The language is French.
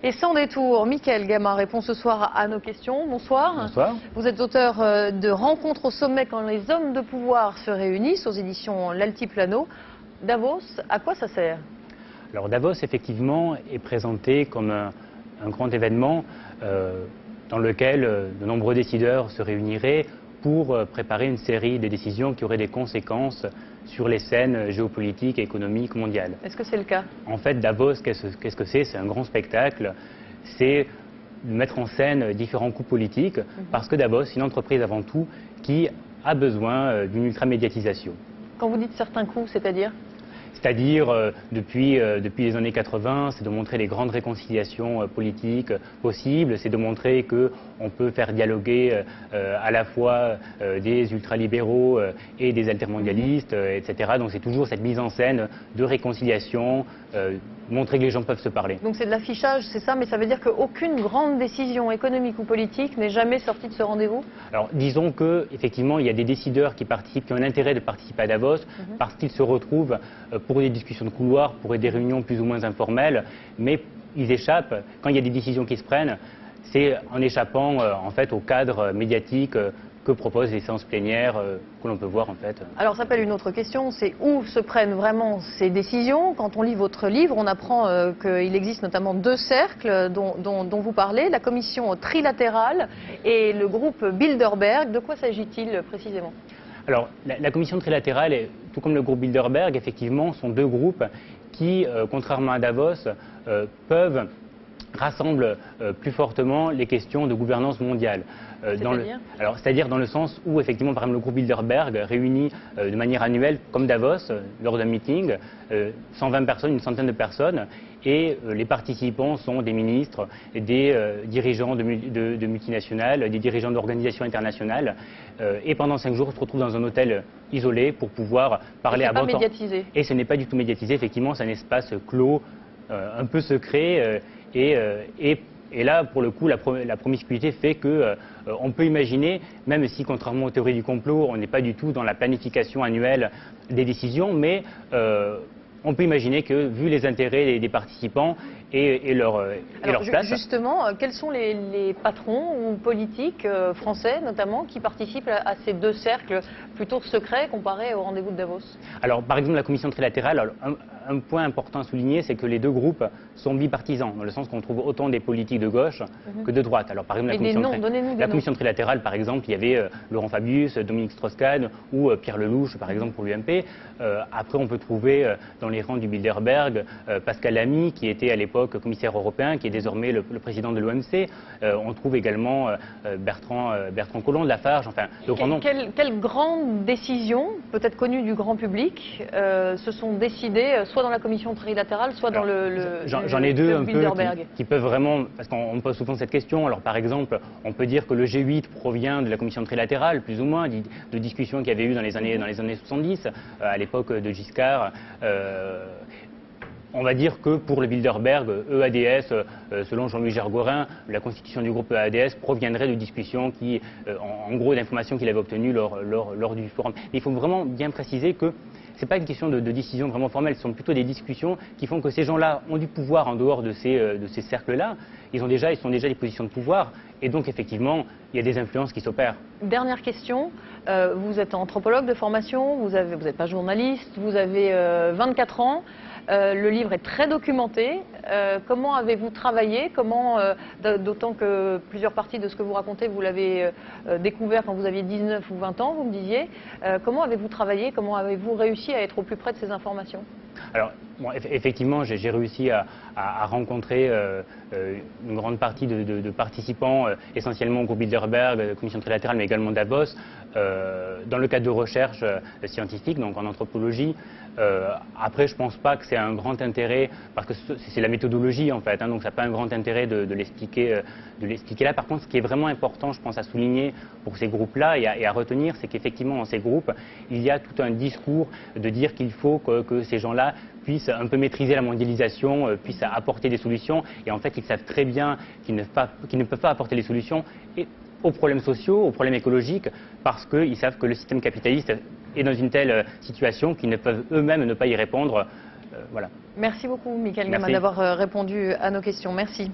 Et sans détour, Mickaël Gamma répond ce soir à nos questions. Bonsoir. Bonsoir. Vous êtes auteur de Rencontres au sommet quand les hommes de pouvoir se réunissent aux éditions L'Altiplano. Davos, à quoi ça sert? Alors Davos, effectivement, est présenté comme un grand événement dans lequel de nombreux décideurs se réuniraient pour préparer une série de décisions qui auraient des conséquences sur les scènes géopolitiques et économiques mondiales. Est-ce que c'est le cas? En fait, Davos, qu'est-ce que c'est? C'est un grand spectacle. C'est de mettre en scène différents coups politiques, parce que Davos, c'est une entreprise avant tout qui a besoin d'une ultra-médiatisation. Quand vous dites certains coups, c'est-à-dire? C'est-à-dire, depuis les années 80, c'est de montrer les grandes réconciliations politiques possibles, c'est de montrer qu'on peut faire dialoguer à la fois des ultralibéraux et des altermondialistes, etc. Donc c'est toujours cette mise en scène de réconciliation, montrer que les gens peuvent se parler. Donc c'est de l'affichage, c'est ça, mais ça veut dire qu'aucune grande décision économique ou politique n'est jamais sortie de ce rendez-vous? Alors disons qu'effectivement, il y a des décideurs qui participent, qui ont un intérêt de participer à Davos, parce qu'ils se retrouvent pour des discussions de couloir, pour des réunions plus ou moins informelles, mais ils échappent, quand il y a des décisions qui se prennent, c'est en échappant en fait au cadre médiatique que proposent les séances plénières que l'on peut voir en fait. Alors ça s'appelle une autre question, c'est où se prennent vraiment ces décisions? Quand on lit votre livre, on apprend qu'il existe notamment deux cercles dont vous parlez, la commission trilatérale et le groupe Bilderberg. De quoi s'agit-il précisément? Alors, la commission trilatérale, tout comme le groupe Bilderberg, effectivement, sont deux groupes qui, contrairement à Davos, peuvent rassembler plus fortement les questions de gouvernance mondiale. C'est-à-dire dans le sens où, effectivement, par exemple, le groupe Bilderberg réunit de manière annuelle, comme Davos, lors d'un meeting, 120 personnes, une centaine de personnes, et les participants sont des ministres, des dirigeants de multinationales, des dirigeants d'organisations internationales, et pendant 5 jours, on se retrouve dans un hôtel isolé pour pouvoir parler à bon temps. Et ce n'est pas médiatisé. Et ce n'est pas du tout médiatisé, effectivement, c'est un espace clos, un peu secret, et là, pour le coup, la promiscuité fait qu'on peut imaginer, même si, contrairement aux théories du complot, on n'est pas du tout dans la planification annuelle des décisions, mais on peut imaginer que, vu les intérêts des participants et leur place... Justement, quels sont les patrons ou politiques français, notamment, qui participent à ces deux cercles plutôt secrets comparés au rendez-vous de Davos? Alors, par exemple, la commission trilatérale, un point important à souligner, c'est que les deux groupes sont bipartisans, dans le sens qu'on trouve autant des politiques de gauche que de droite. Alors, par exemple, la commission trilatérale, par exemple, il y avait Laurent Fabius, Dominique Strauss-Kahn ou Pierre Lellouche, par exemple, pour l'UMP. Après, on peut trouver dans les rangs du Bilderberg Pascal Lamy, qui était à l'époque commissaire européen, qui est désormais le président de l'OMC. On trouve également Bertrand Collomb de Lafarge. Enfin, quelles grandes décisions, peut-être connues du grand public, se sont décidées soit dans la commission trilatérale, soit dans J'en ai deux un peu Bilderberg. qui peuvent vraiment, parce qu'on me pose souvent cette question. Alors par exemple, on peut dire que le G8 provient de la commission trilatérale, plus ou moins, de discussions qu'il y avait eu dans les années 70, à l'époque de Giscard. On va dire que pour le Bilderberg, EADS, selon Jean-Louis Gergorin, la constitution du groupe EADS proviendrait de discussions qui, en gros, d'informations qu'il avait obtenues lors du forum. Mais il faut vraiment bien préciser que ce n'est pas une question de décision vraiment formelle, ce sont plutôt des discussions qui font que ces gens-là ont du pouvoir en dehors de ces cercles-là. Ils sont déjà des positions de pouvoir, et donc effectivement, il y a des influences qui s'opèrent. Dernière question, vous êtes anthropologue de formation, vous n'êtes pas journaliste, vous avez 24 ans. Le livre est très documenté. Comment avez-vous travaillé? D'autant que plusieurs parties de ce que vous racontez, vous l'avez découvert quand vous aviez 19 ou 20 ans, vous me disiez. Comment avez-vous travaillé? Comment avez-vous réussi à être au plus près de ces informations? Alors, bon, effectivement, j'ai réussi à rencontrer une grande partie de participants, essentiellement au groupe Bilderberg, commission trilatérale, mais également Davos, dans le cadre de recherche scientifique, donc en anthropologie. Après, je ne pense pas que c'est un grand intérêt, parce que c'est la méthodologie en fait, donc ça n'a pas un grand intérêt de l'expliquer là. Par contre, ce qui est vraiment important, je pense, à souligner pour ces groupes-là et à retenir, c'est qu'effectivement, dans ces groupes, il y a tout un discours de dire qu'il faut que ces gens-là puissent un peu maîtriser la mondialisation, puissent apporter des solutions, et en fait, ils savent très bien qu'ils ne peuvent pas apporter les solutions aux problèmes sociaux, aux problèmes écologiques, parce qu'ils savent que le système capitaliste est dans une telle situation qu'ils ne peuvent eux-mêmes ne pas y répondre. Voilà. Merci beaucoup, Mickaël Gamma, d'avoir répondu à nos questions. Merci.